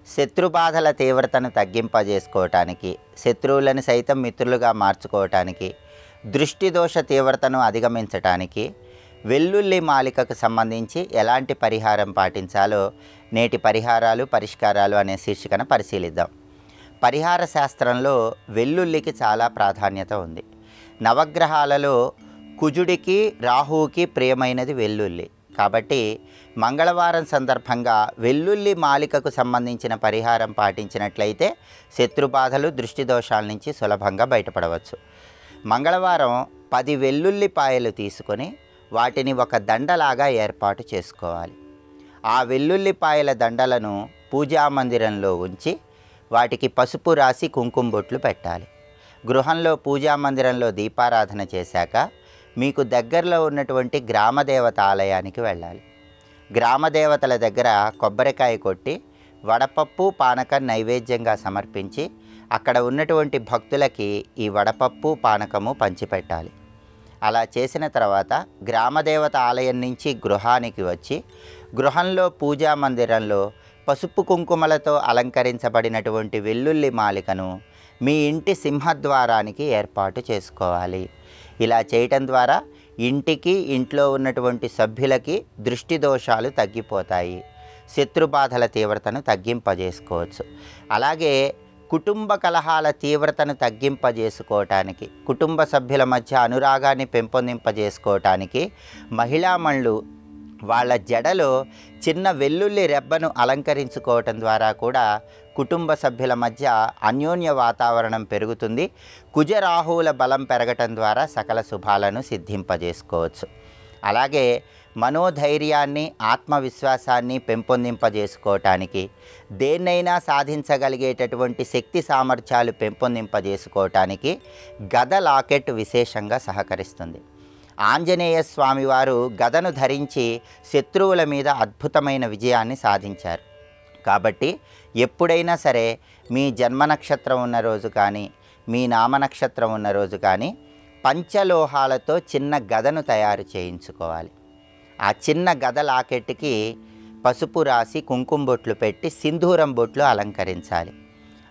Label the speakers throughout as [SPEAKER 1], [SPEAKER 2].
[SPEAKER 1] శత్రుబాధల తీవ్రతను తగ్గింపజేసుకోవటానికి, శత్రువులను సైతం మిత్రులుగా మార్చుకోవటానికి, దృష్టి దోష తీవ్రతను అధిగమించటానికి వెల్లుల్లి మాలికకు సంబంధించి ఎలాంటి పరిహారం పాటించాలో నేటి పరిహారాలు పరిష్కారాలు అనే శీర్షికన పరిశీలిద్దాం. పరిహార శాస్త్రంలో వెల్లుల్లికి చాలా ప్రాధాన్యత ఉంది. నవగ్రహాలలో కుజుడికి రాహువుకి ప్రియమైనది వెల్లుల్లి. కాబట్టి మంగళవారం సందర్భంగా వెల్లుల్లి మాలికకు సంబంధించిన పరిహారం పాటించినట్లయితే శత్రుబాధలు దృష్టి దోషాల నుంచి సులభంగా బయటపడవచ్చు. మంగళవారం 10 వెల్లుల్లిపాయలు తీసుకొని వాటిని ఒక దండలాగా ఏర్పాటు చేసుకోవాలి. ఆ వెల్లుల్లిపాయల దండలను పూజా మందిరంలో ఉంచి వాటికి పసుపు రాసి కుంకుమ బొట్లు పెట్టాలి. గృహంలో పూజా మందిరంలో దీపారాధన చేశాక మీకు దగ్గరలో ఉన్నటువంటి గ్రామదేవత ఆలయానికి వెళ్ళాలి. గ్రామదేవతల దగ్గర కొబ్బరికాయ కొట్టి వడపప్పు పానకం నైవేద్యంగా సమర్పించి అక్కడ ఉన్నటువంటి భక్తులకి ఈ వడపప్పు పానకము పంచిపెట్టాలి. అలా చేసిన తర్వాత గ్రామదేవత ఆలయం నుంచి గృహానికి వచ్చి గృహంలో పూజా మందిరంలో పసుపు కుంకుమలతో అలంకరించబడినటువంటి వెల్లుల్లి మాలికను మీ ఇంటి సింహద్వారానికి ఏర్పాటు చేసుకోవాలి. ఇలా చేయటం ద్వారా ఇంటికి ఇంట్లో ఉన్నటువంటి సభ్యులకి దృష్టి దోషాలు తగ్గిపోతాయి, శత్రుబాధల తీవ్రతను తగ్గింపజేసుకోవచ్చు. అలాగే కుటుంబ కలహాల తీవ్రతను తగ్గింపజేసుకోవటానికి, కుటుంబ సభ్యుల మధ్య అనురాగాన్ని పెంపొందింపజేసుకోవటానికి మహిళామణులు వాళ్ళ జడలో చిన్న వెల్లుల్లి రెబ్బను అలంకరించుకోవటం ద్వారా కూడా కుటుంబ సభ్యుల మధ్య అన్యోన్య వాతావరణం పెరుగుతుంది. కుజరాహువుల బలం పెరగటం ద్వారా సకల శుభాలను సిద్ధింపజేసుకోవచ్చు. అలాగే మనోధైర్యాన్ని ఆత్మవిశ్వాసాన్ని పెంపొందింపజేసుకోవటానికి, దేన్నైనా సాధించగలిగేటటువంటి శక్తి సామర్థ్యాలు పెంపొందింపజేసుకోవటానికి గద లాకెట్ విశేషంగా సహకరిస్తుంది. ఆంజనేయ స్వామివారు గదను ధరించి శత్రువుల మీద అద్భుతమైన విజయాన్ని సాధించారు. కాబట్టి ఎప్పుడైనా సరే మీ జన్మ నక్షత్రం ఉన్న రోజు కానీ మీ నామ నక్షత్రం ఉన్న రోజు కానీ పంచలోహాలతో చిన్న గదను తయారు చేయించుకోవాలి. ఆ చిన్న గద లాకెట్కి పసుపు రాసి కుంకుమ బొట్లు పెట్టి సింధూరం బొట్లు అలంకరించాలి.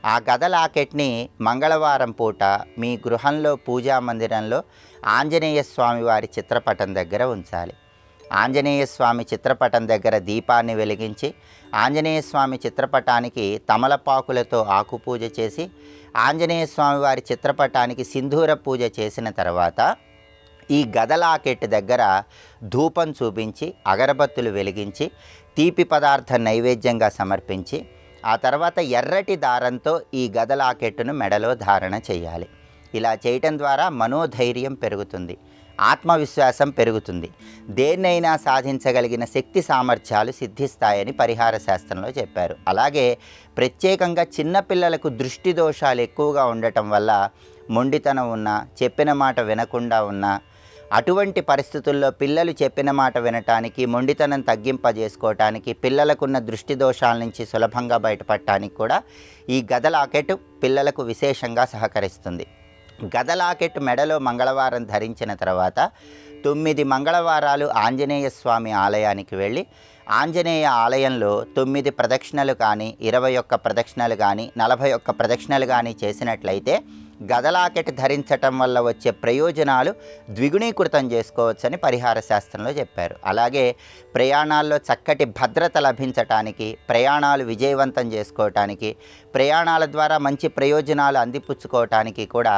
[SPEAKER 1] ఆ గద లాకెట్ని మంగళవారం పూట మీ గృహంలో పూజా మందిరంలో ఆంజనేయ స్వామి వారి చిత్రపటం దగ్గర ఉంచాలి. ఆంజనేయ స్వామి చిత్రపటం దగ్గర దీపాన్ని వెలిగించి ఆంజనేయ స్వామి చిత్రపటానికి తమలపాకులతో ఆకుపూజ చేసి ఆంజనేయ స్వామి వారి చిత్రపటానికి సింధూర పూజ చేసిన తర్వాత ఈ గద లాకెట్ దగ్గర ధూపం చూపించి అగరబత్తులు వెలిగించి తీపి పదార్థ నైవేద్యంగా సమర్పించి ఆ తర్వాత ఎర్రటి దారంతో ఈ గద లాకెట్ను మెడలో ధారణ చేయాలి. ఇలా చేయటం ద్వారా మనోధైర్యం పెరుగుతుంది, ఆత్మవిశ్వాసం పెరుగుతుంది, దేన్నైనా సాధించగలిగిన శక్తి సామర్థ్యాలు సిద్ధిస్తాయని పరిహార శాస్త్రంలో చెప్పారు. అలాగే ప్రత్యేకంగా చిన్నపిల్లలకు దృష్టి దోషాలు ఎక్కువగా ఉండటం వల్ల మొండితనం ఉన్నా, చెప్పిన మాట వినకుండా ఉన్నా, అటువంటి పరిస్థితుల్లో పిల్లలు చెప్పిన మాట వినటానికి, మొండితనం తగ్గింపజేసుకోవటానికి, పిల్లలకున్న దృష్టి దోషాల నుంచి సులభంగా బయటపడటానికి కూడా ఈ గద లాకెట్ పిల్లలకు విశేషంగా సహకరిస్తుంది. గద లాకెట్ మెడలో మంగళవారం ధరించిన తర్వాత 9 మంగళవారాలు ఆంజనేయ స్వామి ఆలయానికి వెళ్ళి ఆంజనేయ ఆలయంలో 9 ప్రదక్షిణలు కానీ 21 ప్రదక్షిణలు కానీ 41 ప్రదక్షిణలు కానీ చేసినట్లయితే గద లాకెట్ ధరించటం వల్ల వచ్చే ప్రయోజనాలు ద్విగుణీకృతం చేసుకోవచ్చని పరిహార శాస్త్రంలో చెప్పారు. అలాగే ప్రయాణాల్లో చక్కటి భద్రత లభించటానికి, ప్రయాణాలు విజయవంతం చేసుకోవటానికి, ప్రయాణాల ద్వారా మంచి ప్రయోజనాలు అందిపుచ్చుకోవటానికి కూడా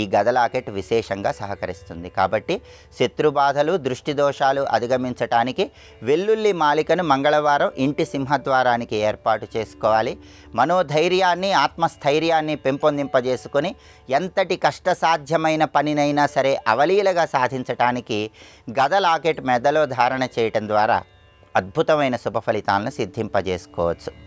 [SPEAKER 1] ఈ గద లాకెట్ విశేషంగా సహకరిస్తుంది. కాబట్టి శత్రుబాధలు దృష్టి దోషాలు అధిగమించటానికి వెల్లుల్లి మాలికను మంగళవారం ఇంటి సింహద్వారానికి ఏర్పాటు చేసుకోవాలి. మనోధైర్యాన్ని ఆత్మస్థైర్యాన్ని పెంపొందింపజేసుకొని ఎంతటి కష్టసాధ్యమైన పనినైనా సరే అవలీలగా సాధించటానికి గద లాకెట్ మెడలో ధారణ చేయటం ద్వారా అద్భుతమైన శుభ ఫలితాలను సిద్ధింపజేసుకోవచ్చు.